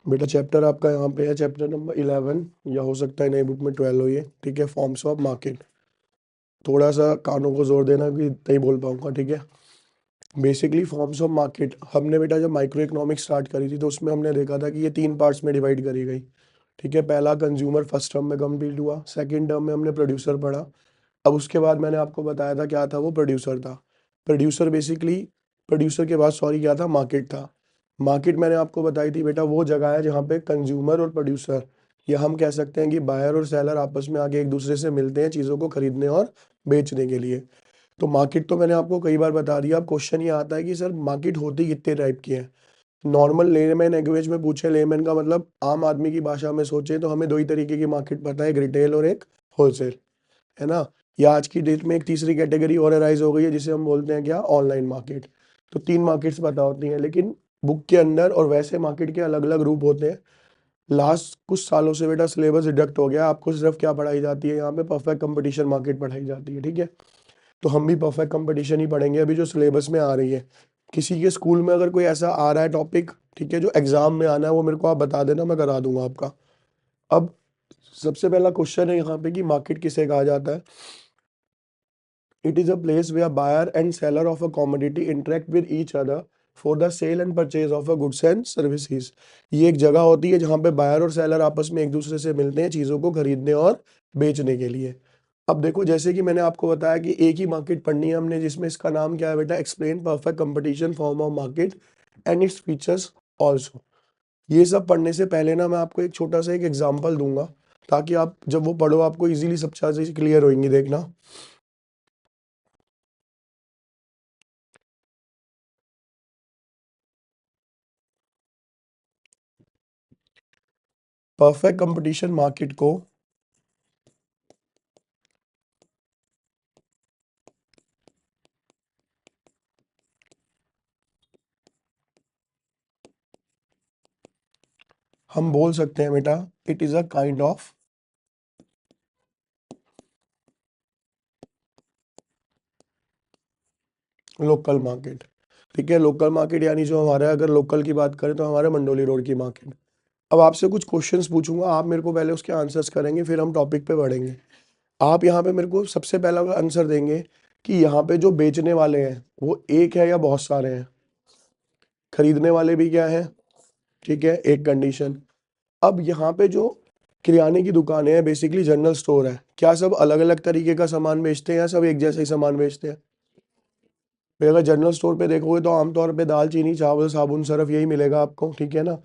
बेटा चैप्टर आपका यहाँ पे है, चैप्टर नंबर 11 या हो सकता है नई बुक में 12 हो ये, ठीक है। Forms of market. थोड़ा सा कानों को जोर देना कि नहीं बोल पाऊंगा, ठीक है। बेसिकली फॉर्म्स ऑफ मार्केट हमने बेटा जब माइक्रो इकोनॉमिक्स स्टार्ट करी थी तो उसमें हमने देखा था कि ये 3 पार्ट्स में डिवाइड करी गई, ठीक है। पहला कंज्यूमर फर्स्ट टर्म में कंप्लीट हुआ, सेकंड टर्म में हमने प्रोड्यूसर पढ़ा। अब उसके बाद मैंने आपको बताया था क्या था, वो प्रोड्यूसर था। प्रोड्यूसर बेसिकली, प्रोड्यूसर के बाद सॉरी क्या था, मार्केट था। मार्केट मैंने आपको बताई थी बेटा वो जगह है जहाँ पे कंज्यूमर और प्रोड्यूसर, या हम कह सकते हैं कि बायर और सेलर आपस में आके एक दूसरे से मिलते हैं चीज़ों को खरीदने और बेचने के लिए। तो मार्केट तो मैंने आपको कई बार बता दिया। अब क्वेश्चन ये आता है कि सर मार्केट होती कितने टाइप की है। नॉर्मल लेमैन लैंग्वेज में पूछे, लेमैन का मतलब आम आदमी की भाषा में सोचे तो हमें दो ही तरीके की मार्केट पता है, एक रिटेल और एक होलसेल, है ना। या आज की डेट में एक तीसरी कैटेगरी और अराइज हो गई है जिसे हम बोलते हैं क्या, ऑनलाइन मार्केट। तो 3 मार्केट्स पता होती हैं, लेकिन बुक के अंदर और वैसे मार्केट के अलग अलग रूप होते हैं। लास्ट कुछ सालों से बेटा सिलेबस डिडक्ट हो गया, आपको सिर्फ क्या पढ़ाई जाती है यहाँ पे, परफेक्ट कंपटीशन मार्केट पढ़ाई जाती है, ठीक है। तो हम भी परफेक्ट कंपटीशन ही पढ़ेंगे अभी जो सिलेबस में आ रही है। किसी के स्कूल में अगर कोई ऐसा आ रहा है टॉपिक, ठीक है, जो एग्जाम में आना है, वो मेरे को आप बता देना, मैं करा दूंगा आपका। अब सबसे पहला क्वेश्चन है यहाँ पे कि मार्केट किसे कहा जाता है। It is a place where buyer and seller of a commodity interact with each other for the sale and purchase of a goods and services। ये एक जगह होती है जहाँ पे बायर और सेलर आपस में एक दूसरे से मिलते हैं चीज़ों को खरीदने और बेचने के लिए। अब देखो जैसे कि मैंने आपको बताया कि एक ही मार्केट पढ़नी है हमने, जिसमें इसका नाम क्या है बेटा, explain perfect competition form of market and its features also. ये सब पढ़ने से पहले ना मैं आपको एक छोटा सा एक एग्जाम्पल दूंगा, ताकि आप जब वो पढ़ो आपको इजीली सब चीज़ें क्लियर होंगी, देखना। परफेक्ट कंपटीशन मार्केट को हम बोल सकते हैं बेटा, it is a kind of local market, ठीक है। लोकल मार्केट यानी जो हमारा, अगर लोकल की बात करें तो हमारे मंडोली रोड की मार्केट। अब आपसे कुछ क्वेश्चंस पूछूंगा, आप मेरे को पहले उसके आंसर्स करेंगे, फिर हम टॉपिक पे बढ़ेंगे। आप यहाँ पे मेरे को सबसे पहला आंसर देंगे कि यहाँ पे जो बेचने वाले हैं वो एक है या बहुत सारे हैं। खरीदने वाले भी क्या है, ठीक है, एक कंडीशन। अब यहाँ पे जो किराने की दुकानें हैं, बेसिकली जनरल स्टोर है, क्या सब अलग अलग तरीके का सामान बेचते हैं या सब एक जैसा ही सामान बेचते हैं। भाई अगर जनरल स्टोर पे देखोगे तो आमतौर पे दाल चीनी चावल साबुन सरफ यही मिलेगा आपको, ठीक है ना।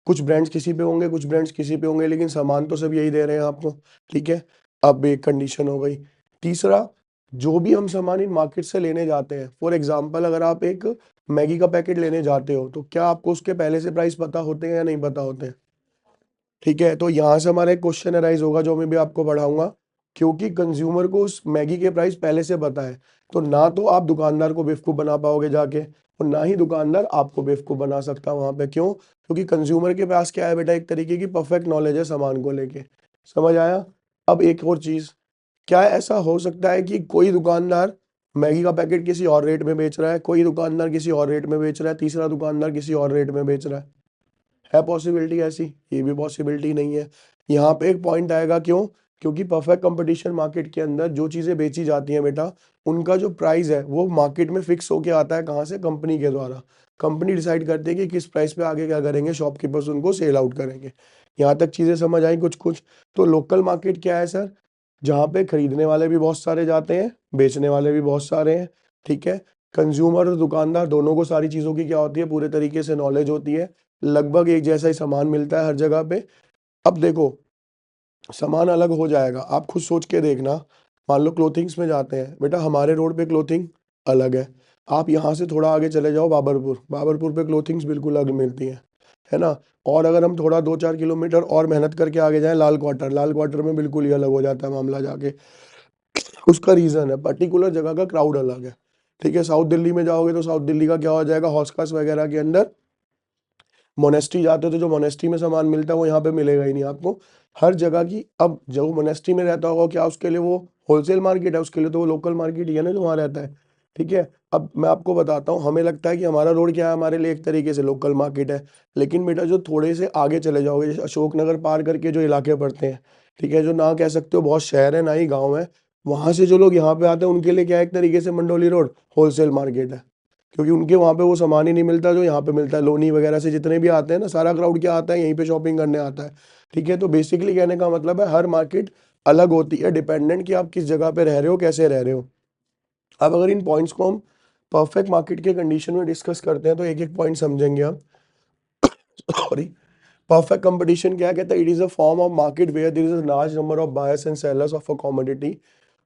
कुछ ब्रांड्स किसी पे होंगे, कुछ ब्रांड्स किसी पे होंगे, लेकिन सामान तो सब यही दे रहे हैं आपको, ठीक है। अब एक कंडीशन हो गई। तीसरा, जो भी हम सामान इन मार्केट से लेने जाते हैं, फॉर एग्जाम्पल अगर आप एक मैगी का पैकेट लेने जाते हो तो क्या आपको उसके पहले से प्राइस पता होते हैं या नहीं पता होते हैं, ठीक है। तो यहाँ से हमारा एक क्वेश्चन अराइज होगा जो मैं भी आपको पढ़ाऊंगा। क्योंकि कंज्यूमर को उस मैगी के प्राइस पहले से पता है, तो ना तो आप दुकानदार को बेवकूफ़ बना पाओगे जाके, और ना ही दुकानदार आपको बेवकूफ़ बना सकता वहां पे। क्यों? क्योंकि कंज्यूमर के पास क्या है बेटा, एक तरीके की परफेक्ट नॉलेज है सामान को लेके। समझ आया। अब एक और चीज, क्या ऐसा हो सकता है कि कोई दुकानदार मैगी का पैकेट किसी और रेट में बेच रहा है, कोई दुकानदार किसी और रेट में बेच रहा है, तीसरा दुकानदार किसी और रेट में बेच रहा है पॉसिबिलिटी ऐसी? ये भी पॉसिबिलिटी नहीं है। यहाँ पे एक पॉइंट आएगा, क्यों? क्योंकि परफेक्ट कंपटीशन मार्केट के अंदर जो चीजें बेची जाती हैं बेटा, उनका जो प्राइस है वो मार्केट में फिक्स होके आता है, कहाँ से, कंपनी के द्वारा। कंपनी डिसाइड करती है कि किस प्राइस पे आगे क्या करेंगे, शॉपकीपर्स उनको सेल आउट करेंगे। यहाँ तक चीजें समझ आई कुछ कुछ। तो लोकल मार्केट क्या है सर, जहाँ पे खरीदने वाले भी बहुत सारे जाते हैं, बेचने वाले भी बहुत सारे हैं, ठीक है। कंज्यूमर और दुकानदार दोनों को सारी चीज़ों की क्या होती है, पूरे तरीके से नॉलेज होती है। लगभग एक जैसा ही सामान मिलता है हर जगह पे। अब देखो, सामान अलग हो जाएगा, आप खुद सोच के देखना। मान लो क्लोथिंग्स में जाते हैं बेटा, हमारे रोड पे क्लोथिंग अलग है। आप यहाँ से थोड़ा आगे चले जाओ, बाबरपुर, बाबरपुर पे क्लोथिंग्स बिल्कुल अलग मिलती हैं, है ना। और अगर हम थोड़ा 2-4 किलोमीटर और मेहनत करके आगे जाएं, लाल क्वार्टर, लाल क्वार्टर में बिल्कुल ही अलग हो जाता है मामला जाके। उसका रीजन है पर्टिकुलर जगह का क्राउड अलग है, ठीक है। साउथ दिल्ली में जाओगे तो साउथ दिल्ली का क्या हो जाएगा, हॉस्कास वगैरह के अंदर मोनेस्ट्री जाते हो तो जो मोनेस्ट्री में सामान मिलता है वो यहाँ पे मिलेगा ही नहीं आपको। हर जगह की, अब जो मोनेस्ट्री में रहता होगा क्या उसके लिए वो होलसेल मार्केट है, उसके लिए तो वो लोकल मार्केट ही है ना जो वहाँ रहता है। ठीक है। अब मैं आपको बताता हूँ, हमें लगता है कि हमारा रोड क्या है, हमारे लिए एक तरीके से लोकल मार्केट है, लेकिन बेटा जो थोड़े से आगे चले जाओगे, जैसे अशोकनगर पार करके जो इलाके पड़ते हैं, ठीक है, जो ना कह सकते हो बहुत शहर है ना ही गाँव है, वहाँ से जो लोग यहाँ पे आते हैं उनके लिए क्या है, एक तरीके से मंडोली रोड होलसेल मार्केट है, क्योंकि उनके वहाँ पे वो सामान ही नहीं मिलता जो यहाँ पे मिलता है। लोनी वगैरह से जितने भी आते हैं ना, सारा क्राउड क्या आता है, यहीं पे शॉपिंग करने आता है। ठीक है, तो बेसिकली कहने का मतलब है हर मार्केट अलग होती है, डिपेंडेंट कि आप किस जगह पे रह रहे हो, कैसे रह रहे हो। अब अगर इन पॉइंट्स को हम परफेक्ट मार्केट के कंडीशन में डिस्कस करते हैं तो एक एक पॉइंट समझेंगे हम। सॉरी। परफेक्ट कंपटीशन क्या कहता है? It is a form of market where there is a large number of buyers and sellers of a commodity.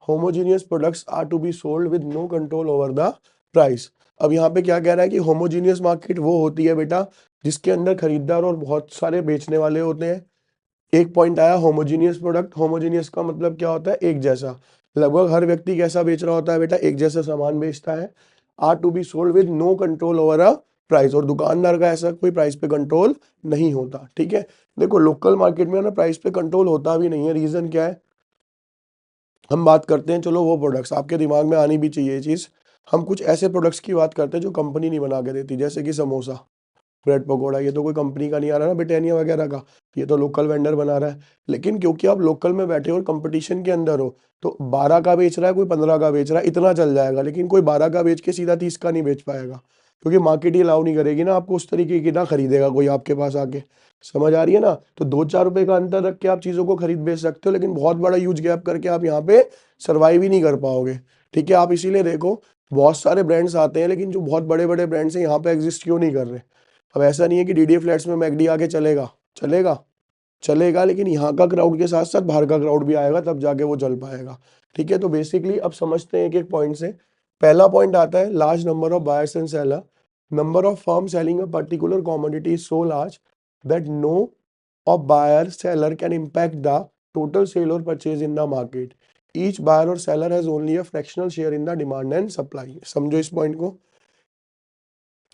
Homogeneous products are to be sold with no control over the price. अब यहाँ पे क्या कह रहा है कि homogeneous market वो होती है बेटा जिसके अंदर खरीदार और बहुत सारे बेचने वाले होते हैं। एक पॉइंट आया होमोजीनियस प्रोडक्ट। होमोजीनियस का मतलब क्या होता है? एक जैसा। लगभग हर व्यक्ति कैसा बेच रहा होता है बेटा? एक जैसा सामान बेचता है। Are to be sold with no control over a price. और दुकानदार का ऐसा कोई प्राइस पे कंट्रोल नहीं होता। ठीक है, देखो लोकल मार्केट में ना प्राइस पे कंट्रोल होता भी नहीं है। रीजन क्या है? हम बात करते हैं, चलो वो प्रोडक्ट्स आपके दिमाग में आनी भी चाहिए ये चीज। हम कुछ ऐसे प्रोडक्ट्स की बात करते हैं जो कंपनी नहीं बना के देती, जैसे कि समोसा, ब्रेड पकौड़ा। ये तो कोई कंपनी का नहीं आ रहा ना, ब्रिटानिया वगैरह का, ये तो लोकल वेंडर बना रहा है। लेकिन क्योंकि आप लोकल में बैठे हो और कंपटीशन के अंदर हो, तो 12 का बेच रहा है, कोई 15 का बेच रहा है, इतना चल जाएगा। लेकिन कोई 12 का बेच के सीधा 30 का नहीं बेच पाएगा, क्योंकि मार्केट ही अलाउ नहीं करेगी ना आपको। उस तरीके की ना खरीदेगा कोई आपके पास आके। समझ आ रही है ना? तो 2-4 रुपए का अंतर रख के आप चीज़ों को खरीद बेच सकते हो, लेकिन बहुत बड़ा यूज गैप करके आप यहाँ पे सर्वाइव ही नहीं कर पाओगे। ठीक है, आप इसीलिए देखो बहुत सारे ब्रांड्स आते हैं, लेकिन जो बहुत बड़े बड़े ब्रांड्स हैं यहाँ पे एग्जिस्ट क्यों नहीं कर रहे? अब ऐसा नहीं है कि डीडीए फ्लैट्स में मैकडी आके चलेगा, चलेगा, चलेगा, लेकिन यहाँ का क्राउड के साथ साथ बाहर का क्राउड भी आएगा, तब जाके वो चल पाएगा। ठीक है, तो बेसिकली अब समझते हैं एक एक पॉइंट से। पहला पॉइंट आता है large number of buyers and seller. Number of firm selling a particular commodity is so large that no of buyer seller can impact the total sale और purchase in the market. Each buyer और seller has only a fractional share in the demand and supply. समझो इस point को।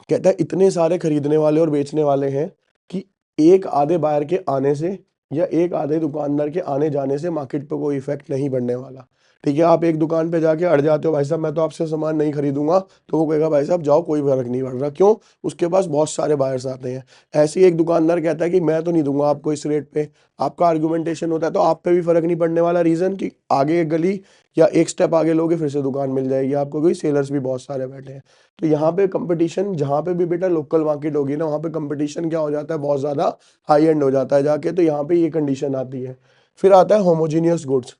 कहता है इतने सारे खरीदने वाले और बेचने वाले हैं कि एक आधे बायर के आने से या एक आधे दुकानदार के आने जाने से मार्केट पे कोई इफेक्ट नहीं पड़ने वाला। ठीक है, आप एक दुकान पे जाके अड़ जाते हो, भाई साहब मैं तो आपसे सामान नहीं खरीदूंगा, तो वो कहेगा भाई साहब जाओ, कोई फर्क नहीं पड़ रहा। क्यों? उसके पास बहुत सारे बायर्स आते हैं। ऐसे ही एक दुकानदार कहता है कि मैं तो नहीं दूंगा आपको इस रेट पे, आपका आर्गुमेंटेशन होता है, तो आप पे भी फर्क नहीं पड़ने वाला। रीजन कि आगे एक गली या एक स्टेप आगे लोगे फिर से दुकान मिल जाएगी आपको, क्योंकि सेलर्स भी बहुत सारे बैठे हैं। तो यहाँ पे कंपटीशन जहाँ पे भी बेटा लोकल मार्केट होगी ना, वहाँ पे कंपटीशन क्या हो जाता है? बहुत ज़्यादा हाई एंड हो जाता है जाके। तो यहाँ पे ये कंडीशन आती है। फिर आता है homogeneous goods.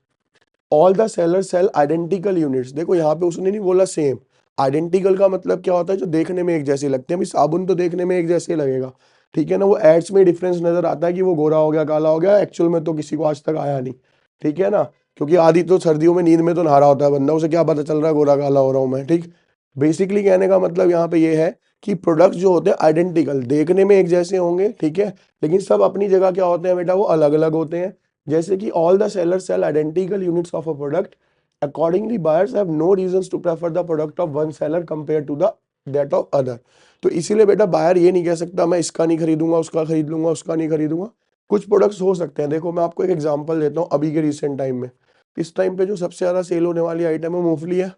All the seller sell identical units. देखो यहाँ पे उसने नहीं बोला सेम। आइडेंटिकल का मतलब क्या होता है? जो देखने में एक जैसे लगते हैं। अभी साबुन तो देखने में एक जैसे लगेगा, ठीक है ना, वो एड्स में डिफरेंस नजर आता है कि वो गोरा हो गया, काला हो गया, एक्चुअल में तो किसी को आज तक आया नहीं। ठीक है ना, क्योंकि आधी तो सर्दियों में नींद में तो नहा रहा होता है बंदा, उसे क्या पता चल रहा है गोरा काला हो रहा हूँ मैं। ठीक, बेसिकली कहने का मतलब यहाँ पे ये है कि प्रोडक्ट्स जो होते हैं आइडेंटिकल देखने में एक जैसे होंगे, ठीक है, लेकिन सब अपनी जगह क्या होते हैं बेटा? वो अलग अलग होते हैं। जैसे कि all the seller sell identical units of a product, accordingly buyers have no reasons to prefer the product of one seller compared to the that of other। तो इसीलिए बेटा बायर ये नहीं कह सकता मैं इसका नहीं खरीदूंगा, उसका खरीद लूंगा, उसका नहीं खरीदूंगा। कुछ प्रोडक्ट्स हो सकते हैं। देखो मैं आपको एक एग्जांपल देता हूँ अभी के रिसेंट टाइम में। इस टाइम पे जो सबसे ज्यादा सेल होने वाली आइटम है मूंगफली है।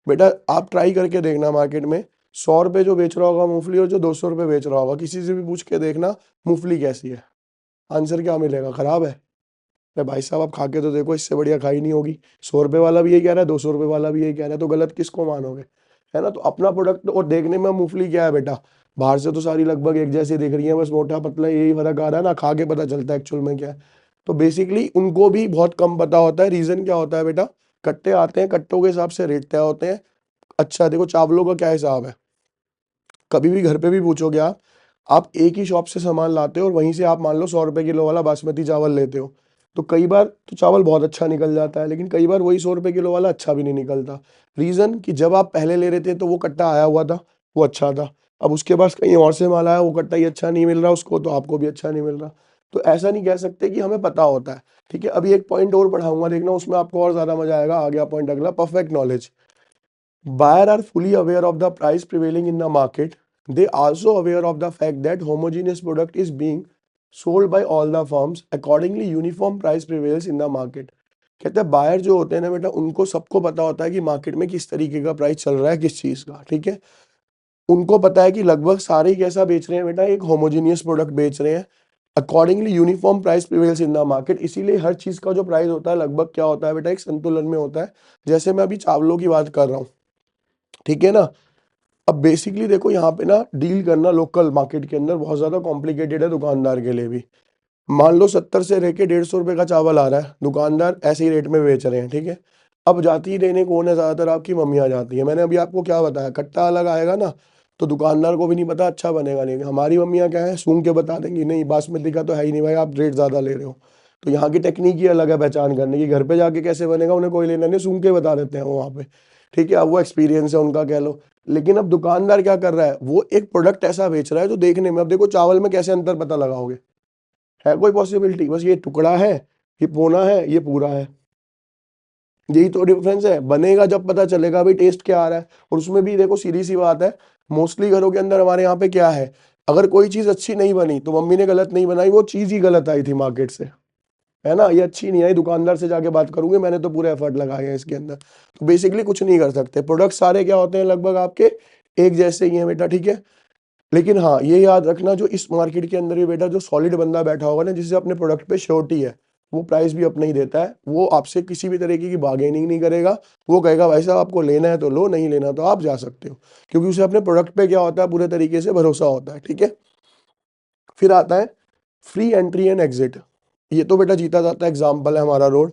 बेटा आप ट्राई करके देखना मार्केट में 100 रुपए जो बेच रहा होगा मूंगफली और जो 200 रुपए बेच रहा होगा, किसी से भी पूछ के देखना मूंगफली कैसी है। आंसर क्या मिलेगा? खराब है। अरे भाई साहब आप खा के तो देखो, इससे बढ़िया खाई नहीं होगी। 100 रुपए वाला भी यही कह रहा है, 200 रुपए वाला भी यही कह रहा है, तो गलत किसको मानोगे? है ना? तो अपना प्रोडक्ट। और देखने में मूंगफली क्या है बेटा? बाहर से तो सारी लगभग एक जैसी दिख रही है, बस मोटा पतला यही फर्क आ रहा है ना, खा के पता चलता है एक्चुअल में क्या है। तो बेसिकली उनको भी बहुत कम पता होता है। रीजन क्या होता है बेटा? कट्टे आते हैं, कट्टों के हिसाब से रेट तय होते हैं। अच्छा देखो चावलों का क्या हिसाब है, कभी भी घर पे भी पूछोगे आप एक ही शॉप से सामान लाते हो और वहीं से आप मान लो 100 रुपए किलो वाला बासमती चावल लेते हो, तो कई बार तो चावल बहुत अच्छा निकल जाता है, लेकिन कई बार वही 100 रुपए किलो वाला अच्छा भी नहीं निकलता। रीजन कि जब आप पहले ले रहे थे तो वो कट्टा आया हुआ था, वो अच्छा था। अब उसके पास कहीं और से माल आया, वो कट्टा ही अच्छा नहीं मिल रहा उसको, तो आपको भी अच्छा नहीं मिल रहा। तो ऐसा नहीं कह सकते कि हमें पता होता है। ठीक है, अभी एक पॉइंट और पढ़ाऊंगा, देखना उसमें आपको और ज्यादा मजा आएगा। आ गया पॉइंट अगला, perfect knowledge. Buyers are fully aware of the price prevailing in the market. They also aware of the fact that homogeneous product is being sold by all the firms. Accordingly, uniform price prevails in the market. कहते हैं buyer जो होते हैं ना बेटा, उनको सबको पता होता है कि मार्केट में किस तरीके का प्राइस चल रहा है किस चीज़ का, ठीक है। उनको पता है कि लगभग सारे ही कैसा बेच रहे हैं बेटा, एक होमोजीनियस प्रोडक्ट बेच रहे हैं। Accordingly uniform price prevails in the market, इसीलिए हर चीज़ का जो प्राइस होता है लगभग क्या होता है बेटा, एक संतुलन में होता है। जैसे मैं अभी चावलों की बात कर रहा हूँ, ठीक है ना। अब बेसिकली देखो यहाँ पे ना डील करना लोकल मार्केट के अंदर बहुत ज़्यादा कॉम्प्लिकेटेड है दुकानदार के लिए भी। मान लो 70 से रह के 150 रुपये का चावल आ रहा है, दुकानदार ऐसे ही रेट में बेच रहे हैं, ठीक है। अब जाती ही लेने कौन है, ज़्यादातर आपकी मम्मियाँ जाती है। मैंने अभी आपको क्या बताया, कट्टा अलग आएगा ना, तो दुकानदार को भी नहीं पता अच्छा बनेगा नहीं। हमारी मम्मियाँ क्या है, सूंघ के बता देंगी, नहीं बासमती का तो है ही नहीं भाई, आप रेट ज़्यादा ले रहे हो। तो यहाँ की टेक्निक ही अलग है पहचान करने की, घर पे जाके कैसे बनेगा उन्हें कोई लेना नहीं, सूंघ के बता देते हैं वो वहाँ पे, ठीक है। अब वो एक्सपीरियंस है उनका कह लो। लेकिन अब दुकानदार क्या कर रहा है, वो एक प्रोडक्ट ऐसा बेच रहा है जो देखने में, अब देखो चावल में कैसे अंतर पता लगाओगे, है कोई पॉसिबिलिटी? बस ये टुकड़ा है, ये पौना है, ये पूरा है, यही तो डिफरेंस है। बनेगा जब पता चलेगा भाई टेस्ट क्या आ रहा है। और उसमें भी देखो सीधी सी बात है, मोस्टली घरों के अंदर हमारे यहाँ पे क्या है, अगर कोई चीज अच्छी नहीं बनी तो मम्मी ने गलत नहीं बनाई, वो चीज ही गलत आई थी मार्केट से, है ना, ये अच्छी नहीं आई, दुकानदार से जाके बात करूंगे, मैंने तो पूरे एफर्ट लगाए हैं इसके अंदर। तो बेसिकली कुछ नहीं कर सकते, प्रोडक्ट सारे क्या होते हैं लगभग आपके एक जैसे ही हैं बेटा, ठीक है। लेकिन हाँ ये याद रखना, जो इस मार्केट के अंदर भी बेटा जो सॉलिड बंदा बैठा होगा ना, जिससे अपने प्रोडक्ट पे श्योरिटी है, वो प्राइस भी अपना ही देता है, वो आपसे किसी भी तरीके की बार्गेनिंग नहीं करेगा। वो कहेगा भाई साहब आपको लेना है तो लो, नहीं लेना तो आप जा सकते हो, क्योंकि उसे अपने प्रोडक्ट पे क्या होता है, पूरे तरीके से भरोसा होता है, ठीक है। फिर आता है फ्री एंट्री एंड एग्जिट। ये तो बेटा जीता जाता है एग्जाम्पल है हमारा रोड।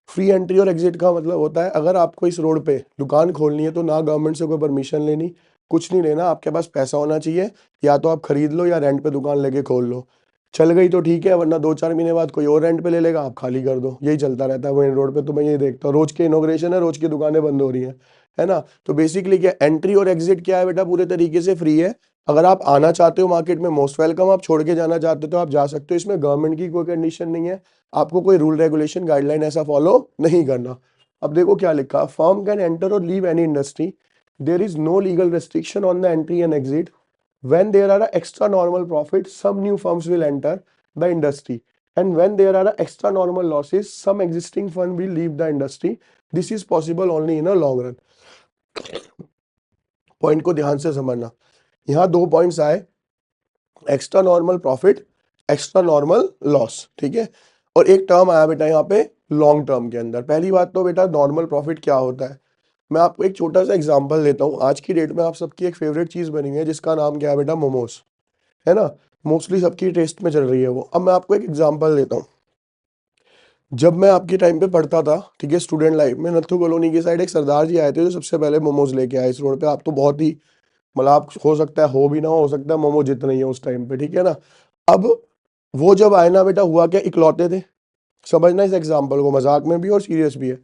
फ्री एंट्री और एग्जिट का मतलब होता है, अगर आपको इस रोड पे दुकान खोलनी है तो ना गवर्नमेंट से कोई परमिशन लेनी, कुछ नहीं लेना, आपके पास पैसा होना चाहिए, या तो आप खरीद लो या रेंट पे दुकान लेके खोल लो। चल गई तो ठीक है, वरना 2-4 महीने बाद कोई और रेंट पे ले लेगा, आप खाली कर दो। यही चलता रहता है मेन रोड पे, तो मैं यही देखता हूँ, रोज के इनोग्रेशन है, रोज की दुकानें बंद हो रही हैं, है ना। तो बेसिकली क्या एंट्री और एग्जिट क्या है बेटा, पूरे तरीके से फ्री है। अगर आप आना चाहते हो मार्केट में, मोस्ट वेलकम, आप छोड़ के जाना चाहते हो तो आप जा सकते हो, इसमें गवर्नमेंट की कोई कंडीशन नहीं है, आपको कोई रूल रेगुलेशन गाइडलाइन ऐसा फॉलो नहीं करना। अब देखो क्या लिखा, फर्म कैन एंटर और leave any industry, there is no legal restriction on the entry and exit, when there are a extra normal profits some new firms will enter the industry, and when there are a extra normal losses some existing firm will leave the industry. This is possible only in a long run. Point को ध्यान से समझना, यहाँ दो points आए, extra normal profit, extra normal loss, ठीक है। और एक टर्म आया बेटा यहाँ पे लॉन्ग टर्म के अंदर। पहली बात तो बेटा नॉर्मल प्रॉफिट क्या होता है, मैं आपको एक छोटा सा एग्जांपल देता हूँ। आज की डेट में आप सबकी एक फेवरेट चीज़ बनी हुई है जिसका नाम क्या है बेटा, मोमोज, है ना। मोस्टली सबकी टेस्ट में चल रही है वो। अब मैं आपको एक एग्जांपल देता हूँ, जब मैं आपके टाइम पे पढ़ता था, ठीक है, स्टूडेंट लाइफ में, नत्थु कॉलोनी की साइड एक सरदार जी आए थे जो सबसे पहले मोमोज लेके आए इस रोड पे। आप तो बहुत ही, मतलब आप हो सकता है हो भी ना, हो सकता है मोमो जितने ही है उस टाइम पे, ठीक है ना। अब वो जब आए ना बेटा, हुआ क्या, इकलौते थे। समझना इस एग्जाम्पल को, मजाक में भी और सीरियस भी है।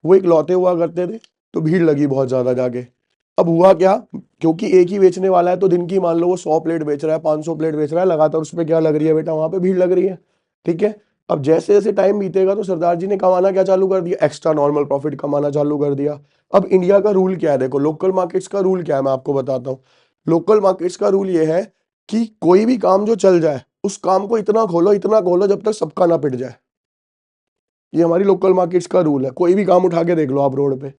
वो इकलौते हुआ करते थे, तो भीड़ लगी बहुत ज्यादा जाके। अब हुआ क्या, क्योंकि एक ही बेचने वाला है, तो दिन की मान लो वो 100 प्लेट बेच रहा है, 500 प्लेट बेच रहा है लगातार, उस पर क्या लग रही है बेटा, वहां पे भीड़ लग रही है, ठीक है। अब जैसे जैसे टाइम बीतेगा तो सरदार जी ने कमाना क्या चालू कर दिया, एक्स्ट्रा नॉर्मल प्रॉफिट कमाना चालू कर दिया। अब इंडिया का रूल क्या है, देखो लोकल मार्केट्स का रूल क्या है, मैं आपको बताता हूँ। लोकल मार्केट्स का रूल ये है कि कोई भी काम जो चल जाए, उस काम को इतना खोलो जब तक सबका ना पिट जाए। ये हमारी लोकल मार्केट्स का रूल है। कोई भी काम उठा के देख लो आप रोड पे,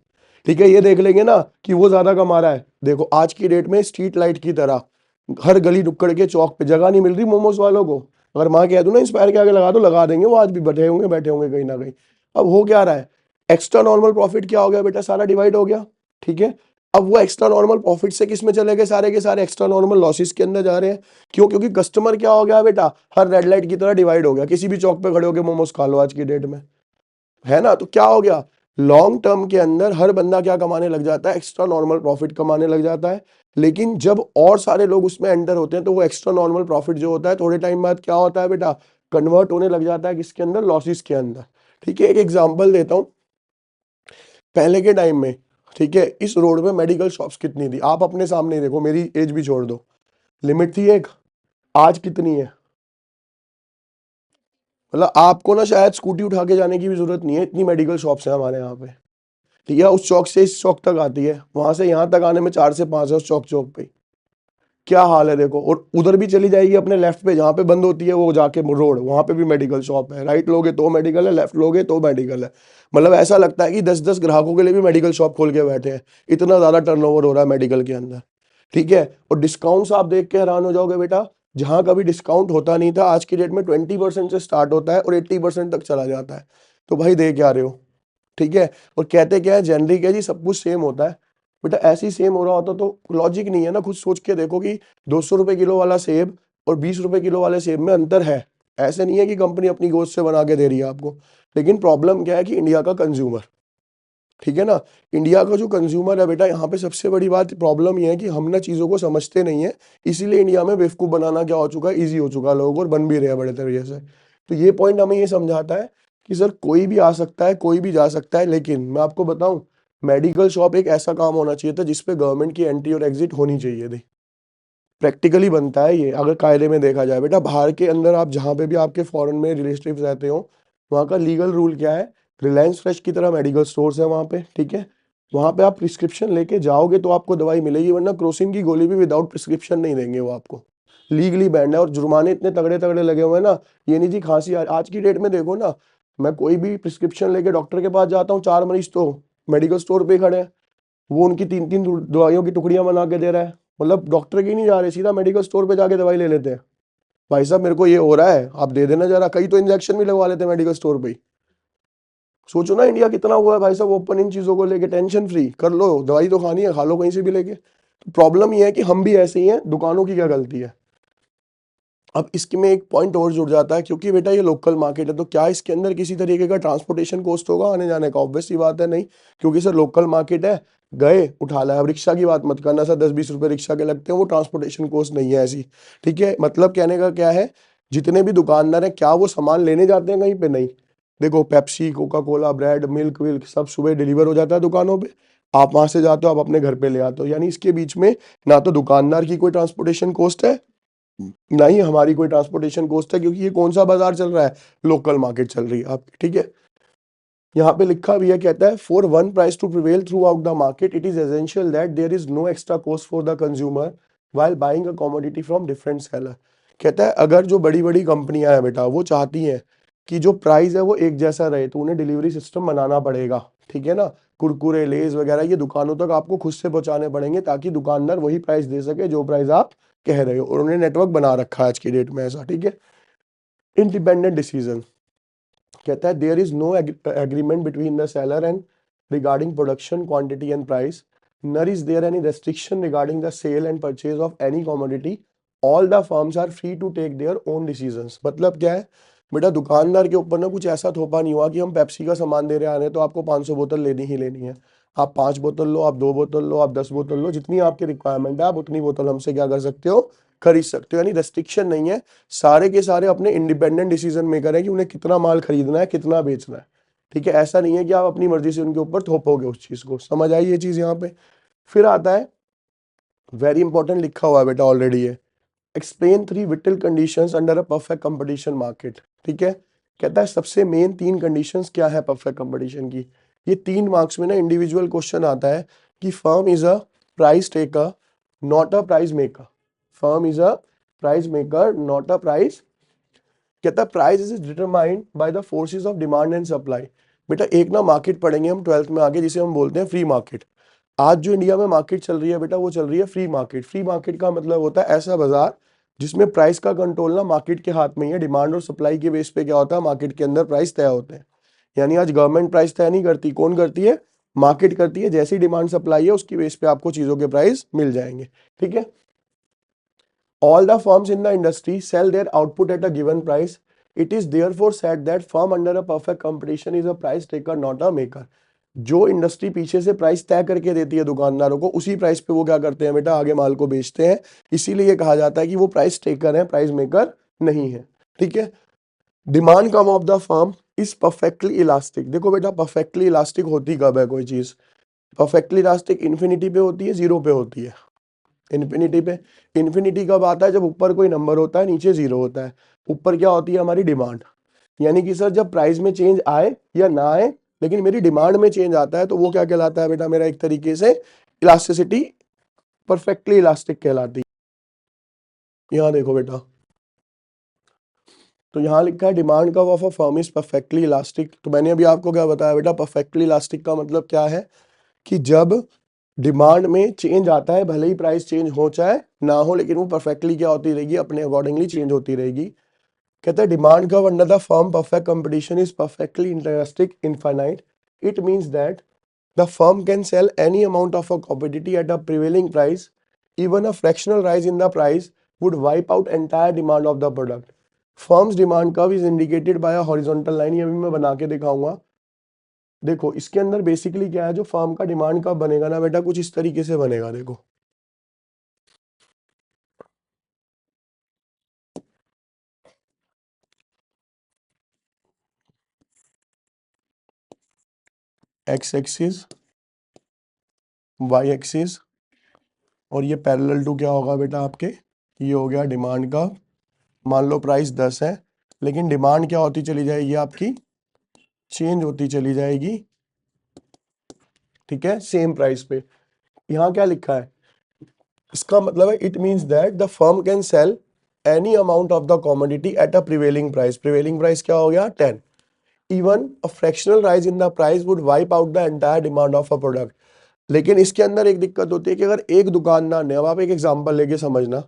ठीक है, ये देख लेंगे ना कि वो ज्यादा कमा रहा है। देखो आज की डेट में स्ट्रीट लाइट की तरह हर गली नुक्कड़ के चौक पे जगह नहीं मिल रही मोमोज वालों को। अगर माँ कह दूं ना इंस्पायर के आगे लगा दो, लगा देंगे, वो आज भी बैठे होंगे कहीं ना कहीं। अब हो क्या रहा है, एक्स्ट्रा नॉर्मल प्रॉफिट क्या हो गया बेटा, सारा डिवाइड हो गया, ठीक है। अब वो एक्स्ट्रा नॉर्मल प्रॉफिट से किस में चले गए, सारे के सारे एक्स्ट्रा नॉर्मल लॉसेस के अंदर जा रहे हैं। क्यों, क्योंकि कस्टमर क्या हो गया बेटा, हर रेड लाइट की तरह डिवाइड हो गया, किसी भी चौक पे खड़े होकर मोमोज खा लो आज की डेट में, है ना। तो क्या हो गया, लॉन्ग टर्म के अंदर हर बंदा क्या कमाने लग जाता है, एक्स्ट्रा नॉर्मल प्रॉफिट कमाने लग जाता है। लेकिन जब और सारे लोग उसमें एंटर होते हैं तो वो एक्स्ट्रा नॉर्मल प्रॉफिट जो होता है थोड़े टाइम बाद क्या होता है बेटा, कन्वर्ट होने लग जाता है किसके अंदर, लॉसेस के अंदर, ठीक है। एक एग्जांपल देता हूँ, पहले के टाइम में, ठीक है, इस रोड में मेडिकल शॉप्स कितनी थी, आप अपने सामने ही देखो, मेरी एज भी छोड़ दो, लिमिट थी एक, आज कितनी है। मतलब आपको ना शायद स्कूटी उठा के जाने की भी जरूरत नहीं है, इतनी मेडिकल शॉप्स हैं हमारे यहाँ पे, ठीक है। उस चौक से इस चौक तक आती है, वहां से यहाँ तक आने में 4 से 5 है उस चौक चौक पे, क्या हाल है देखो। और उधर भी चली जाएगी अपने लेफ्ट पे, जहाँ पे बंद होती है वो जाके रोड, वहां पे भी मेडिकल शॉप है। राइट लोगे तो मेडिकल है, लेफ्ट लोगे तो मेडिकल है। मतलब ऐसा लगता है कि 10-10 ग्राहकों के लिए भी मेडिकल शॉप खोल के बैठे हैं, इतना ज्यादा टर्नओवर हो रहा है मेडिकल के अंदर। ठीक है। और डिस्काउंट्स आप देख के हैरान हो जाओगे बेटा, जहां कभी डिस्काउंट होता नहीं था, आज की डेट में 20% से स्टार्ट होता है और 80% तक चला जाता है। तो भाई दे क्या रहे हो। ठीक है। और कहते क्या है, जेनरिक है जी, सब कुछ सेम होता है। बेटा ऐसे ही सेम हो रहा होता तो लॉजिक नहीं है ना। खुद सोच के देखो कि 200 रुपए किलो वाला सेब और 20 रुपए किलो वाले सेब में अंतर है। ऐसे नहीं है कि कंपनी अपनी गोश्त से बना के दे रही है आपको। लेकिन प्रॉब्लम क्या है कि इंडिया का कंज्यूमर, ठीक है ना, इंडिया का जो कंज्यूमर है बेटा, यहाँ पे सबसे बड़ी बात प्रॉब्लम ये है कि हम ना चीज़ों को समझते नहीं है। इसीलिए इंडिया में बेवकूफ़ बनाना क्या हो चुका है, ईजी हो चुका है लोगों को, और बन भी रहे हैं बड़े तरीके से। तो ये पॉइंट हमें ये समझाता है कि सर कोई भी आ सकता है, कोई भी जा सकता है, लेकिन मैं आपको बताऊं, मेडिकल शॉप एक ऐसा काम होना चाहिए था जिसपे गवर्नमेंट की एंट्री और एग्जिट होनी चाहिए थी। प्रैक्टिकली बनता है ये, अगर कायदे में देखा जाए बेटा। बाहर के अंदर आप जहाँ पे भी आपके फॉरेन में रिलेटिव्स रहते हो, वहाँ का लीगल रूल क्या है, रिलायंस फ्रेश की तरह मेडिकल स्टोर्स है वहाँ पे। ठीक है। वहाँ पे आप प्रिस्क्रिप्शन लेके जाओगे तो आपको दवाई मिलेगी, वरना क्रोसिन की गोली भी विदाउट प्रिस्क्रिप्शन नहीं देंगे वो आपको। लीगली बैंड है, और जुर्माने इतने तगड़े तगड़े लगे हुए हैं ना। ये नहीं जी खांसी आज की डेट में देखो ना, मैं कोई भी प्रिस्क्रिप्शन लेके डॉक्टर के पास जाता हूँ, 4 मरीज तो मेडिकल स्टोर पे ही खड़े हैं, वो उनकी 3-3 दवाइयों की टुकड़ियां बना के दे रहा है। मतलब डॉक्टर की नहीं जा रहे, सीधा मेडिकल स्टोर पे जाके दवाई ले लेते हैं। भाई साहब मेरे को ये हो रहा है, आप दे देना जरा। कई तो इंजेक्शन भी लगवा लेते हैं मेडिकल स्टोर पे ही। सोचो ना इंडिया कितना हुआ है भाई साहब ओपन इन चीजों को लेके। टेंशन फ्री कर लो, दवाई तो खानी है, खा लो कहीं से भी लेके। तो प्रॉब्लम ये है कि हम भी ऐसे ही हैं, दुकानों की क्या गलती है। अब इसके में एक पॉइंट और जुड़ जाता है, क्योंकि बेटा ये लोकल मार्केट है, तो क्या इसके अंदर किसी तरीके का ट्रांसपोर्टेशन कॉस्ट होगा आने जाने का? ऑब्वियस सी बात है नहीं, क्योंकि सर लोकल मार्केट है, गए उठा लाया। अब रिक्शा की बात मत करना सर, 10-20 रुपए रिक्शा के लगते हैं, वो ट्रांसपोर्टेशन कॉस्ट नहीं है ऐसी। ठीक है। मतलब कहने का क्या है, जितने भी दुकानदार हैं, क्या वो सामान लेने जाते हैं कहीं पे? नहीं। देखो Pepsi, Coca Cola, bread, milk Wilk सब सुबह डिलीवर हो जाता है दुकानों पे। आप वहां से जाते हो, आप अपने घर पे ले आते हो। यानी इसके बीच में ना तो दुकानदार की कोई ट्रांसपोर्टेशन कॉस्ट है, ना ही हमारी कोई ट्रांसपोर्टेशन कॉस्ट है, क्योंकि ये कौन सा बाजार चल रहा है, लोकल मार्केट चल रही है आपकी। ठीक है। यहाँ पे लिखा भी है, कहता है for one price to prevail throughout the market it is essential that there is no extra cost for the consumer while buying a commodity from different seller. कहता है अगर जो बड़ी बड़ी कंपनियां हैं बेटा, वो चाहती हैं कि जो प्राइस है वो एक जैसा रहे, तो उन्हें डिलीवरी सिस्टम बनाना पड़ेगा। ठीक है ना। कुरकुरे, लेज वगैरह ये दुकानों तक आपको खुद से पहुंचाने पड़ेंगे, ताकि दुकानदार वही प्राइस दे सके जो प्राइस आप कह रहे हो। और उन्होंने नेटवर्क बना रखा है आज की डेट में ऐसा। ठीक है। इंडिपेंडेंट डिसीजन, कहता है there is no agreement between the seller and regarding production quantity and price, nor is there any restriction regarding the sale and purchase of any commodity, all the firms are free to take their own decisions. मतलब क्या है बेटा, दुकानदार के ऊपर ना कुछ ऐसा थोपा नहीं हुआ कि हम पेप्सी का सामान दे रहे हैं तो आपको 500 बोतल लेनी ही लेनी है। आप 5 बोतल लो, आप 2 बोतल लो, आप 10 बोतल लो, जितनी आपकी रिक्वायरमेंट है आप उतनी बोतल हमसे क्या कर सकते हो, खरीद सकते हो। यानी रेस्ट्रिक्शन नहीं है। सारे के सारे अपने इंडिपेंडेंट डिसीजन मेकर है कि उन्हें कितना माल खरीदना है, कितना बेचना है। ठीक है। ऐसा नहीं है कि आप अपनी मर्जी से उनके ऊपर थोपोगे उस चीज को। समझ आई ये चीज यहाँ पे? फिर आता है, वेरी इंपॉर्टेंट लिखा हुआ है बेटा ऑलरेडी है, explain 3 whittle conditions under a perfect competition market. ठीक है। कहता है सबसे मेन 3 कंडीशंस क्या है परफेक्ट कंपटीशन की। ये 3 मार्क्स में ना इंडिविजुअल क्वेश्चन आता है कि firm is a price taker not a price maker. Firm is a price maker not a price, कहता है price is determined by the forces of demand and supply. बेटा एक ना मार्केट पढ़ेंगे हम 12th में आगे, जिसे हम बोलते हैं फ्री मार्केट। आज जो इंडिया में मार्केट चल रही है बेटा, वो चल रही है फ्री मार्केट। फ्री मार्केट का मतलब होता है ऐसा बाजार जिसमें प्राइस का कंट्रोल ना मार्केट के हाथ में ही है। डिमांड और सप्लाई के बेस पे क्या होता है, मार्केट के अंदर प्राइस तय होते हैं। यानी आज गवर्नमेंट प्राइस तय नहीं करती, कौन करती है, मार्केट करती है। जैसी डिमांड सप्लाई है उसकी बेस पे आपको चीजों के प्राइस मिल जाएंगे। ठीक है। All the firms in the industry sell their output at a given price. It is therefore said that firm under a perfect competition is a price taker, not a maker. जो industry पीछे से price तय करके देती है दुकानदारों को, उसी प्राइस पे वो क्या करते हैं बेटा, आगे माल को बेचते हैं। इसीलिए ये कहा जाता है कि वो प्राइस टेकर है, प्राइस मेकर नहीं है। ठीक है। Demand come of the firm is perfectly elastic. देखो बेटा परफेक्टली इलास्टिक होती कब है कोई चीज, परफेक्टली इलास्टिक इन्फिनिटी पे होती है, जीरो पे होती है। इन्फिनिटी पे, इन्फिनिटी कब आता है, जब ऊपर कोई नंबर होता है नीचे जीरो होता है। ऊपर क्या होती है हमारी डिमांड। यानी कि सर जब प्राइस में चेंज आए या ना आए, लेकिन मेरी डिमांड में चेंज आता है, तो वो क्या कहलाता है बेटा, मेरा एक तरीके से इलास्टिसिटी परफेक्टली इलास्टिक कहलाती है। यहाँ देखो बेटा, तो यहाँ लिखा है demand curve of a firm is perfectly elastic. तो मैंने अभी आपको क्या बताया बेटा, परफेक्टली इलास्टिक का मतलब क्या है कि जब डिमांड में चेंज आता है, भले ही प्राइस चेंज हो चाहे ना हो, लेकिन वो परफेक्टली क्या होती रहेगी, अपने अकॉर्डिंगली चेंज होती रहेगी। कहते हैं demand curve under the firm perfect competition is perfectly elastic infinite. It means that the firm can sell any amount of a commodity at a prevailing price. Even a fractional rise in the price would wipe out entire demand of the product. Firm's demand curve is indicated by a horizontal line. ये भी मैं बना के दिखाऊंगा। देखो इसके अंदर basically क्या है, जो फर्म का डिमांड कर्व बनेगा ना बेटा, कुछ इस तरीके से बनेगा। देखो एक्स एक्सिस, वाई एक्सिस, और ये पैरेलल टू क्या होगा बेटा आपके, ये हो गया डिमांड का। मान लो प्राइस 10 है, लेकिन डिमांड क्या होती चली जाएगी आपकी, चेंज होती चली जाएगी, ठीक है, सेम प्राइस पे। यहाँ क्या लिखा है, इसका मतलब है it means that the firm can sell any amount of the commodity at a prevailing price. Prevailing price क्या हो गया 10। Even a fractional rise in the price would wipe out the entire demand of a product. लेकिन इसके अंदर एक दिक्कत होती है कि अगर एक दुकानदार ने, अब आप एक एग्जांपल लेके समझना,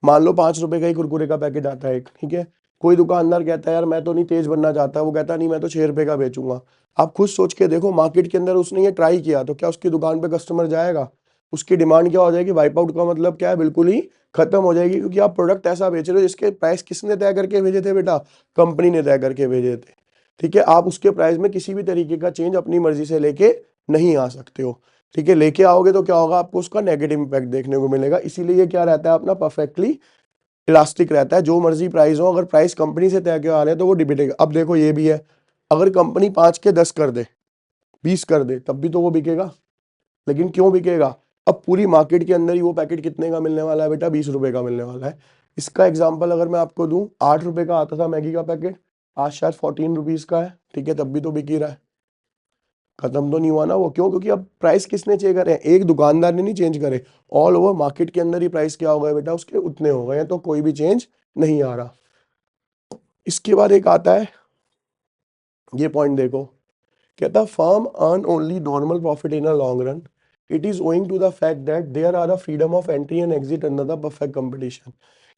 मान लो 5 रुपए का ही कुरकुरे का पैकेट आता है एक, ठीक है, कोई दुकानदार कहता है यार मैं तो नहीं तेज बनना चाहता, वो कहता नहीं मैं तो 6 रुपए का बेचूंगा। आप खुद सोच के देखो, मार्केट के अंदर उसने ये ट्राई किया तो क्या उसकी दुकान पे कस्टमर जाएगा? उसकी डिमांड क्या हो जाएगी, वाइप आउट का मतलब क्या है, बिल्कुल ही खत्म हो जाएगी। क्योंकि आप प्रोडक्ट ऐसा बेच रहे हो जिसके प्राइस किसने तय करके भेजे थे बेटा, कंपनी ने तय करके भेजे थे, ठीक है। आप उसके प्राइस में किसी भी तरीके का चेंज अपनी मर्जी से लेके नहीं आ सकते हो, ठीक है। लेके आओगे तो क्या होगा, आपको उसका नेगेटिव इंपैक्ट देखने को मिलेगा। इसीलिए ये क्या रहता है अपना, परफेक्टली इलास्टिक रहता है। जो मर्जी प्राइस हो, अगर प्राइस कंपनी से तय किए आ रहे हैं तो वो डिबेटेगा। अब देखो ये भी है, अगर कंपनी 5 के 10 कर दे, 20 कर दे, तब भी तो वो बिकेगा। लेकिन क्यों बिकेगा, अब पूरी मार्केट के अंदर ही वो पैकेट कितने का मिलने वाला है बेटा, 20 रुपए का मिलने वाला है। इसका एग्जाम्पल अगर मैं आपको दूं, 8 रुपए का आता था मैगी का पैकेट, आज शायद 14 रुपीज का है, ठीक है, तब भी तो बिक ही रहा है। खत्म तो नहीं हुआ ना वो, क्यों? क्योंकि अब प्राइस किसने चेंज करे हैं, एक दुकानदार ने नहीं चेंज करे, ऑल ओवर मार्केट के अंदर ही प्राइस क्या हो गया बेटा, उसके उतने हो गए हैं, तो कोई भी चेंज नहीं आ रहा। इसके बाद एक आता है, ये पॉइंट देखो, कहता firm earn only normal profit in a long run. It is owing to the fact that there are a freedom of entry and exit under the perfect competition.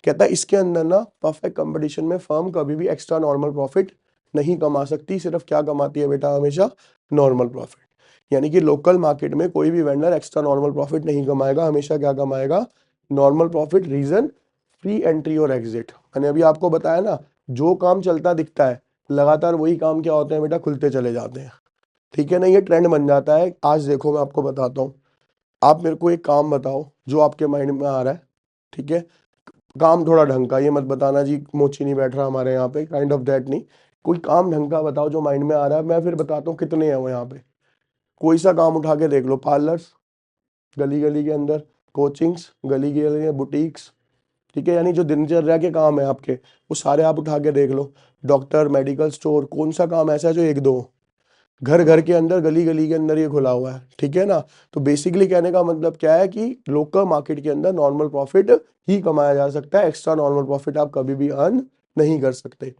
कहता है इसके अंदर ना परफेक्ट कंपटीशन में firm कभी भी extra normal profit नहीं कमा सकती। सिर्फ क्या कमाती है बेटा, हमेशा नॉर्मल प्रॉफिट। यानी कि लोकल मार्केट में कोई भी वेंडर एक्स्ट्रा नॉर्मल प्रॉफिट नहीं कमाएगा, हमेशा क्या कमाएगा, normal profit. Reason, free entry और एग्जिट। मैंने अभी आपको बताया ना, जो काम चलता दिखता है लगातार वही काम क्या होते हैं बेटा, खुलते चले जाते हैं, ठीक है ना। ये ट्रेंड बन जाता है। आज देखो मैं आपको बताता हूँ, आप मेरे को एक काम बताओ जो आपके माइंड में आ रहा है, ठीक है, काम थोड़ा ढंग का, ये मत बताना जी मोची नहीं बैठ रहा हमारे यहाँ पे, काइंड ऑफ दैट नहीं, कोई काम ढंग का बताओ जो माइंड में आ रहा है, मैं फिर बताता हूँ कितने हैं वो यहाँ पे। कोई सा काम उठा के देख लो, पार्लर्स गली गली के अंदर, कोचिंग्स गली गली के, बुटीक्स, ठीक है, यानी जो दिनचर्या के काम है आपके वो सारे आप उठा के देख लो। डॉक्टर, मेडिकल स्टोर, कौन सा काम ऐसा है जो एक दो हो? घर घर के अंदर, गली गली के अंदर ये खुला हुआ है, ठीक है ना। तो बेसिकली कहने का मतलब क्या है कि लोकल मार्केट के अंदर नॉर्मल प्रॉफिट ही कमाया जा सकता है, एक्स्ट्रा नॉर्मल प्रॉफिट आप कभी भी अर्न नहीं कर सकते।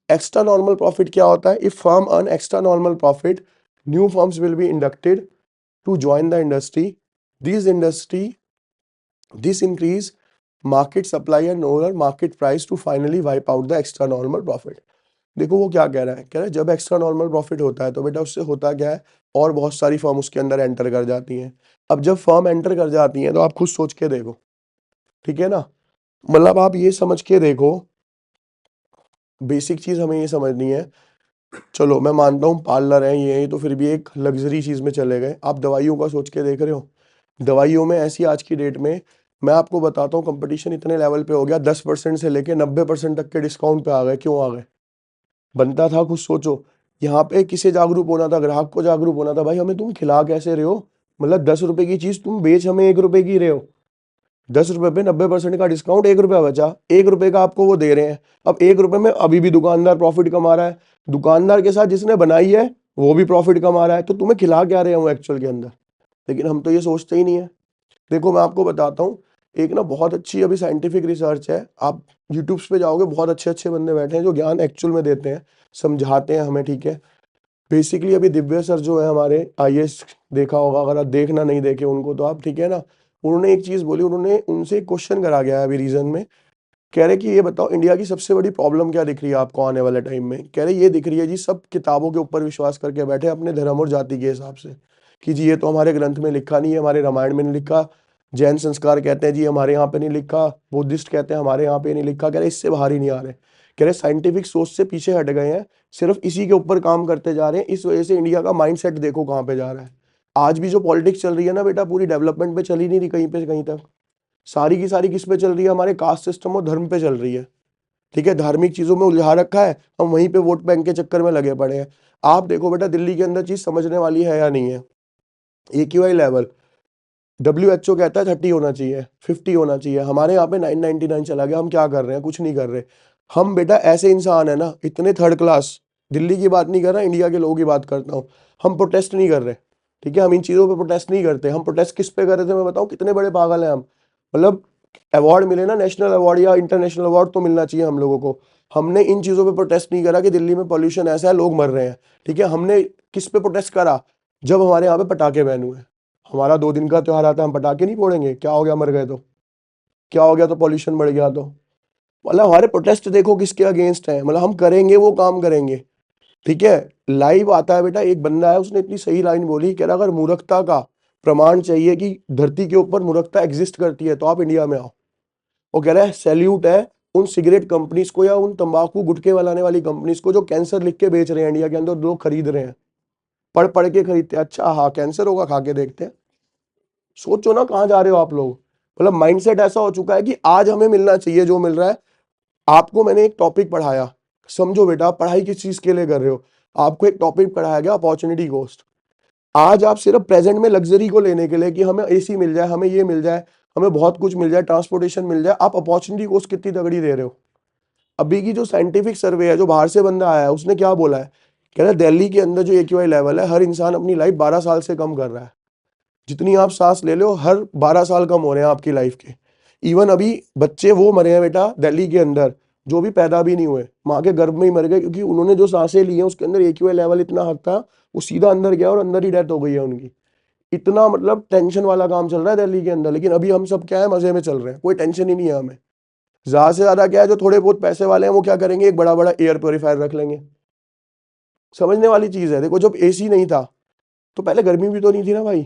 एक्स्ट्रा नॉर्मल प्रॉफिट क्या होता है, if firm earn extra normal profit, new firms will be inducted to join the industry. This industry, this increase market supply and over market price to finally wipe out the extra normal profit. देखो वो क्या कह रहा है, कह रहा है जब एक्स्ट्रा नॉर्मल प्रॉफिट होता है तो बेटा उससे होता क्या है, और बहुत सारी फर्म उसके अंदर एंटर कर जाती हैं। अब जब फर्म एंटर कर जाती हैं तो आप खुद सोच के देखो, ठीक है ना, मतलब आप ये समझ के देखो, बेसिक चीज हमें ये समझनी है। चलो मैं मानता हूँ पार्लर है ये तो फिर भी एक लग्जरी चीज में चले गए, आप दवाइयों का सोच के देख रहे हो। दवाइयों में ऐसी आज की डेट में मैं आपको बताता हूँ, कंपटीशन इतने लेवल पे हो गया, 10% से लेके 90% तक के डिस्काउंट पे आ गए। क्यों आ गए? बनता था, कुछ सोचो। यहाँ पे किसे जागरूक होना था, ग्राहक को जागरूक होना था, भाई हमें तुम खिला कैसे रहे हो, मतलब 10 रुपए की चीज तुम बेच हमें 1 रुपए की रहे हो। 10 रुपए पे 90% का डिस्काउंट, 1 रुपया बचा, 1 रुपए का आपको वो दे रहे हैं। अब 1 रुपए में अभी भी दुकानदार प्रॉफिट कमा रहा है, दुकानदार के साथ जिसने बनाई है वो भी प्रॉफिट कमा रहा है, तो तुम्हें खिला क्या रहे हो एक्चुअल के अंदर? लेकिन हम तो ये सोचते ही नहीं है। देखो मैं आपको बताता हूँ, एक ना बहुत अच्छी अभी साइंटिफिक रिसर्च है, आप यूट्यूब्स पे जाओगे, बहुत अच्छे अच्छे बंदे बैठे हैं जो ज्ञान एक्चुअल में देते हैं, समझाते हैं हमें, ठीक है। बेसिकली अभी दिव्य सर जो है हमारे आईएएस, देखा होगा, अगर आप देखना नहीं देखे उनको तो आप, ठीक है ना। उन्होंने एक चीज बोली, उन्होंने उनसे एक क्वेश्चन करा गया है अभी रीजन में, कह रहे कि ये बताओ इंडिया की सबसे बड़ी प्रॉब्लम क्या दिख रही है आपको आने वाले टाइम में। कह रहे ये दिख रही है जी, सब किताबों के ऊपर विश्वास करके बैठे हैं अपने धर्म और जाति के हिसाब से, कि जी ये तो हमारे ग्रंथ में लिखा नहीं है, हमारे रामायण में नहीं लिखा, जैन संस्कार कहते हैं जी हमारे यहाँ पे नहीं लिखा, बुद्धिस्ट कहते हैं हमारे यहाँ पे नहीं लिखा। कह रहे इससे बाहर ही नहीं आ रहे, कह रहे साइंटिफिक सोच से पीछे हट गए हैं, सिर्फ इसी के ऊपर काम करते जा रहे हैं। इस वजह से इंडिया का माइंडसेट देखो कहाँ पे जा रहा है। आज भी जो पॉलिटिक्स चल रही है ना बेटा, पूरी डेवलपमेंट पे चली नहीं रही कहीं पे कहीं तक, सारी की सारी किस पे चल रही है, हमारे कास्ट सिस्टम और धर्म पे चल रही है, ठीक है। धार्मिक चीजों में उलझा रखा है, हम वहीं पे वोट बैंक के चक्कर में लगे पड़े हैं। आप देखो बेटा दिल्ली के अंदर चीज समझने वाली है या नहीं है। AQI लेवल WHO कहता है 30 होना चाहिए, 50 होना चाहिए, हमारे यहाँ पे 999 चला गया। हम क्या कर रहे हैं, कुछ नहीं कर रहे। हम बेटा ऐसे इंसान है ना, इतने थर्ड क्लास, दिल्ली की बात नहीं कर रहा, इंडिया के लोगों की बात करता हूँ। हम प्रोटेस्ट नहीं कर रहे, ठीक है, हम इन चीजों पे प्रोटेस्ट नहीं करते। हम प्रोटेस्ट किस पे कर रहे थे मैं बताऊँ, कितने बड़े पागल हैं हम। मतलब अवार्ड मिले ना, नेशनल अवार्ड या इंटरनेशनल अवार्ड तो मिलना चाहिए हम लोगों को। हमने इन चीजों पे प्रोटेस्ट नहीं करा कि दिल्ली में पॉल्यूशन ऐसा है, लोग मर रहे हैं, ठीक है। हमने किस पे प्रोटेस्ट करा, जब हमारे यहाँ पे पटाखे बैन हुए। हमारा 2 दिन का त्योहार आता है, हम पटाखे नहीं फोड़ेंगे, क्या हो गया, मर गए तो क्या हो गया, तो पॉल्यूशन बढ़ गया तो। मतलब हमारे प्रोटेस्ट देखो किसके अगेंस्ट है, मतलब हम करेंगे वो काम करेंगे, ठीक है। लाइव आता है बेटा, एक बंदा है उसने इतनी सही लाइन बोली, कह रहा अगर मूर्खता का प्रमाण चाहिए कि धरती के ऊपर मूर्खता एग्जिस्ट करती है तो आप इंडिया में आओ। वो कह रहा है सैल्यूट है उन सिगरेट कंपनीज को या उन तंबाकू गुटखे बनाने वाली कंपनीज को जो कैंसर लिख के बेच रहे हैं इंडिया के अंदर, लोग खरीद रहे हैं, पढ़ पढ़ के खरीदते हैं, अच्छा हाँ कैंसर होगा, खा के देखते हैं। सोचो ना कहाँ जा रहे हो आप लोग। मतलब माइंडसेट ऐसा हो चुका है कि आज हमें मिलना चाहिए जो मिल रहा है। आपको मैंने एक टॉपिक पढ़ाया, समझो बेटा आप पढ़ाई किस चीज के लिए कर रहे हो। आपको एक टॉपिक पढ़ाया गया अपॉर्चुनिटी कॉस्ट। आज आप सिर्फ प्रेजेंट में लग्जरी को लेने के लिए कि हमें एसी मिल जाए, हमें ये मिल जाए, हमें बहुत कुछ मिल जाए, ट्रांसपोर्टेशन मिल जाए, आप अपॉर्चुनिटी कॉस्ट कितनी तगड़ी दे रहे हो। अभी की जो साइंटिफिक सर्वे है, जो बाहर से बंदा आया है, उसने क्या बोला है, कह रहा है दिल्ली के अंदर जो AQI लेवल है, हर इंसान अपनी लाइफ 12 साल से कम कर रहा है। जितनी आप सांस ले लो, हर 12 साल कम हो रहे हैं आपकी लाइफ के। इवन अभी बच्चे वो मरे हैं बेटा दिल्ली के अंदर, जो भी पैदा भी नहीं हुए, माँ के गर्भ में ही मर गए, क्योंकि उन्होंने जो सांसें ली हैं उसके अंदर AQI लेवल इतना हद था, वो सीधा अंदर गया और अंदर ही डेथ हो गई है उनकी। इतना मतलब टेंशन वाला काम चल रहा है दिल्ली के अंदर। लेकिन अभी हम सब क्या है, मजे में चल रहे हैं, कोई टेंशन ही नहीं है हमें। ज्यादा से ज्यादा क्या है, जो थोड़े बहुत पैसे वाले हैं वो क्या करेंगे, एक बड़ा बड़ा एयर प्योरीफायर रख लेंगे। समझने वाली चीज है, देखो जब AC नहीं था तो पहले गर्मी भी तो नहीं थी ना भाई,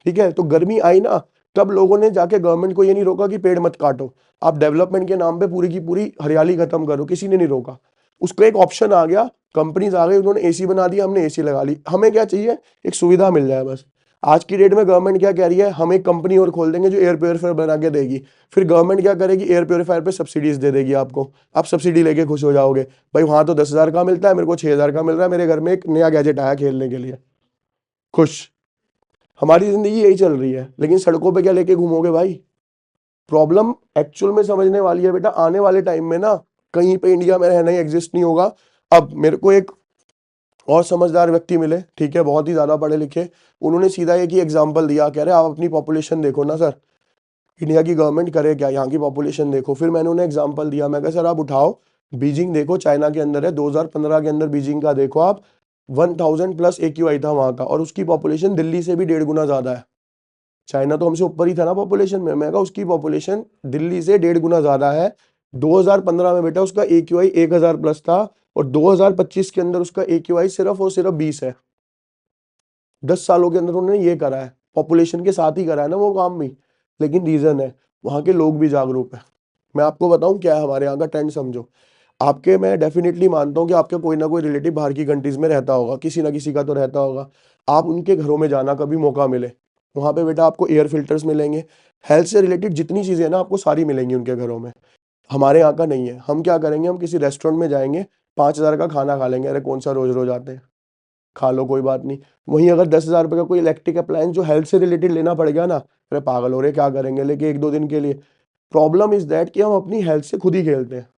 ठीक है। तो गर्मी आई ना, तब लोगों ने जाके गवर्नमेंट को ये नहीं रोका कि पेड़ मत काटो, आप डेवलपमेंट के नाम पे पूरी की पूरी हरियाली खत्म करो, किसी ने नहीं रोका। उसको एक ऑप्शन आ गया, कंपनीज आ गई, उन्होंने AC बना दिया, हमने AC लगा ली। हमें क्या चाहिए, एक सुविधा मिल जाए बस। आज की डेट में गवर्नमेंट क्या कह रही है, हम एक कंपनी और खोल देंगे जो एयर प्योरीफायर बना के देगी। फिर गवर्नमेंट क्या करेगी, एयर प्योरीफायर पे सब्सिडीज दे देगी आपको, आप सब्सिडी लेके खुश हो जाओगे। भाई वहां तो 10,000 का मिलता है, मेरे को 6,000 का मिल रहा है, मेरे घर में एक नया गैजेट आया खेलने के लिए, खुश। हमारी जिंदगी यही चल रही है, लेकिन सड़कों पे क्या लेके घूमोगे भाई। प्रॉब्लम एक्चुअल में समझने वाली है बेटा, आने वाले टाइम में ना कहीं पे इंडिया में रहना ही एग्जिस्ट नहीं होगा। अब मेरे को एक और समझदार व्यक्ति मिले, ठीक है, बहुत ही ज्यादा पढ़े लिखे, उन्होंने सीधा एक ही एग्जाम्पल दिया, कह रहे आप अपनी पॉपुलेशन देखो ना सर, इंडिया की गवर्नमेंट करे क्या, यहाँ की पॉपुलेशन देखो। फिर मैंने उन्हें एग्जाम्पल दिया, मैं कहा सर आप उठाओ बीजिंग देखो, चाइना के अंदर है, 2015 के अंदर बीजिंग का देखो आप, 1000+ AQI था वहां का, और उसकी पॉपुलेशन दिल्ली से भी 1.5 गुना ज्यादा है। चाइना तो हमसे ऊपर ही था ना पॉपुलेशन में, मैं कहा उसकी पॉपुलेशन दिल्ली से 1.5 गुना ज्यादा है। 2015 में बेटा उसका AQI 1000+ था, और 2025 के अंदर उसका AQI सिर्फ और सिर्फ 20 है। 10 सालों के अंदर उन्होंने ये करा है, पॉपुलेशन के साथ ही करा है ना वो काम भी। लेकिन रीजन है, वहां के लोग भी जागरूक है। मैं आपको बताऊं क्या है हमारे यहाँ का ट्रेंड, समझो। आपके, मैं डेफिनेटली मानता हूँ कि आपका कोई ना कोई रिलेटिव बाहर की कंट्रीज में रहता होगा, किसी ना किसी का तो रहता होगा। आप उनके घरों में जाना कभी मौका मिले, वहां पे बेटा आपको एयर फिल्टर्स मिलेंगे, हेल्थ से रिलेटेड जितनी चीजें हैं ना आपको सारी मिलेंगी उनके घरों में। हमारे यहाँ का नहीं है। हम क्या करेंगे, हम किसी रेस्टोरेंट में जाएंगे, 5,000 का खाना खा लेंगे, अरे कौन सा रोज रोज आते हैं, खा लो कोई बात नहीं। वहीं अगर 10,000 रुपये का कोई इलेक्ट्रिक अप्लायंस जो हेल्थ से रिलेटेड लेना पड़ गया ना, अरे पागल हो रहे, क्या करेंगे लेके 1-2 दिन के लिए। प्रॉब्लम इज दैट कि हम अपनी हेल्थ से खुद ही खेलते हैं।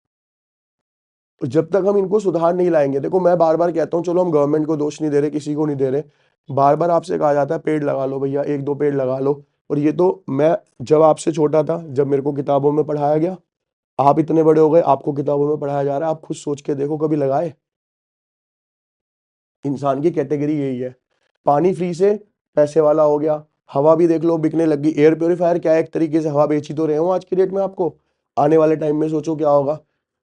तो जब तक हम इनको सुधार नहीं लाएंगे, देखो मैं बार बार कहता हूँ, चलो हम गवर्नमेंट को दोष नहीं दे रहे, किसी को नहीं दे रहे, बार बार आपसे कहा जाता है पेड़ लगा लो भैया, 1-2 पेड़ लगा लो, और ये तो मैं जब आपसे छोटा था, जब मेरे को किताबों में पढ़ाया गया, आप इतने बड़े हो गए, आपको किताबों में पढ़ाया जा रहा है, आप खुद सोच के देखो कभी लगाए? इंसान की कैटेगरी यही है। पानी फ्री से पैसे वाला हो गया, हवा भी देख लो बिकने लगी। एयर प्योरीफायर क्या है, एक तरीके से हवा बेच ही तो रहे हो आज की डेट में आपको। आने वाले टाइम में सोचो क्या होगा।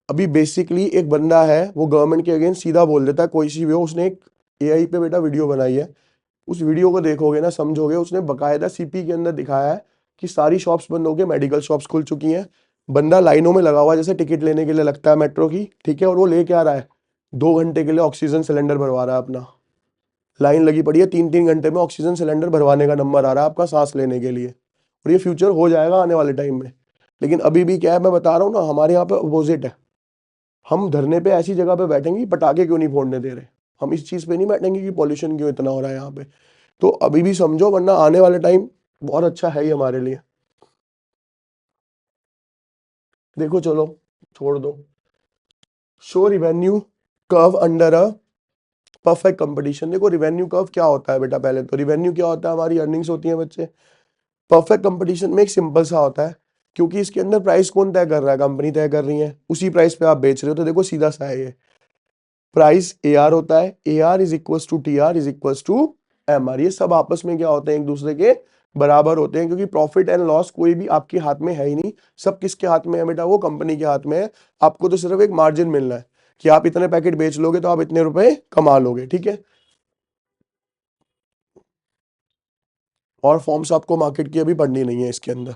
अभी बेसिकली एक बंदा है, वो गवर्नमेंट के अगेंस्ट सीधा बोल देता है कोई सी भी हो। उसने एक एआई पे बेटा वीडियो बनाई है, उस वीडियो को देखोगे ना समझोगे। उसने बकायदा सीपी के अंदर दिखाया है कि सारी शॉप्स बंद हो गई, मेडिकल शॉप्स खुल चुकी हैं। बंदा लाइनों में लगा हुआ है, जैसे टिकट लेने के लिए लगता है मेट्रो की, ठीक है, और वो लेके आ रहा है 2 घंटे के लिए ऑक्सीजन सिलेंडर भरवा रहा है अपना। लाइन लगी पड़ी है, 3-3 घंटे में ऑक्सीजन सिलेंडर भरवाने का नंबर आ रहा है आपका सांस लेने के लिए। और ये फ्यूचर हो जाएगा आने वाले टाइम में। लेकिन अभी भी क्या है, मैं बता रहा हूँ ना, हमारे यहाँ पे अपोजिट है। हम धरने पे ऐसी जगह पे बैठेंगे कि पटाखे क्यों नहीं फोड़ने दे रहे। हम इस चीज पे नहीं बैठेंगे कि पॉल्यूशन क्यों इतना हो रहा है यहाँ पे। तो अभी भी समझो, वरना आने वाले टाइम बहुत अच्छा है ही हमारे लिए। देखो चलो, छोड़ दो। Show revenue curve under a perfect competition. देखो रिवेन्यू कर्व क्या होता है बेटा, पहले तो रिवेन्यू क्या होता है, हमारी अर्निंग्स होती है बच्चे। परफेक्ट कंपटीशन में एक सिंपल सा होता है, क्योंकि इसके अंदर प्राइस कौन तय कर रहा है, कंपनी तय कर रही है, उसी प्राइस पे आप बेच रहे हो। तो देखो सीधा सा है ये, प्राइस ए आर होता है, A R is equals to T R is equals to M R. ये सब आपस में क्या होते हैं, एक दूसरे के बराबर होते हैं, क्योंकि प्रॉफिट एंड लॉस कोई भी आपके हाथ में है ही नहीं। सब किसके हाथ में है बेटा, वो कंपनी के हाथ में है। आपको तो सिर्फ एक मार्जिन मिलना है कि आप इतने पैकेट बेच लोगे तो आप इतने रुपए कमा लोगे, ठीक है। और फॉर्म्स आपको मार्केट की अभी पढ़नी नहीं है इसके अंदर।